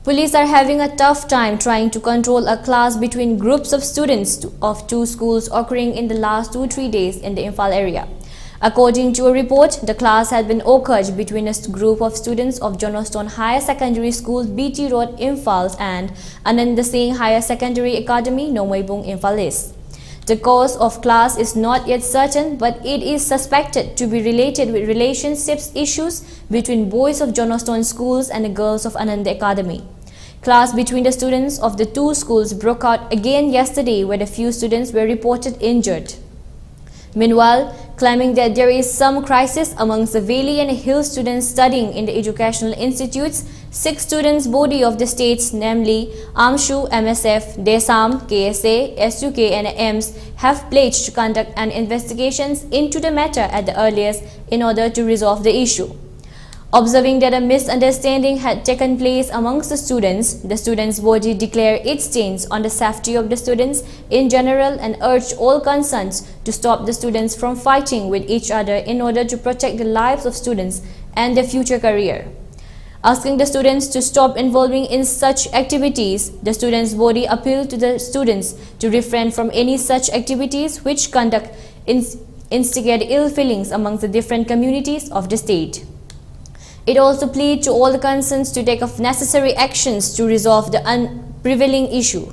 Police are having a tough time trying to control a clash between groups of students of two schools occurring in the last 2-3 days in the Imphal area. According to a report, the clash had been occurred between a group of students of Johnstone Higher Secondary School, BT Road, Imphal and Ananda Singh Higher Secondary Academy, Nomaibung, Imphal East. The cause of clash is not yet certain, but it is suspected to be related with relationships issues between boys of Johnstone schools and the girls of Ananda Academy. Clash between the students of the two schools broke out again yesterday, where a few students were reported injured. Meanwhile, claiming that there is some crisis amongst the valley and hill students studying in the educational institutes, 6 students body of the states, namely AMSHU, MSF, DESAM, KSA, SUK and AIMS, have pledged to conduct an investigation into the matter at the earliest in order to resolve the issue. Observing that a misunderstanding had taken place amongst the students' body declared its stance on the safety of the students in general and urged all concerned to stop the students from fighting with each other in order to protect the lives of students and their future career. Asking the students to stop involving in such activities, the students' body appealed to the students to refrain from any such activities which instigate ill feelings amongst the different communities of the state. It also pleaded to all the concerned to take necessary actions to resolve the prevailing issue.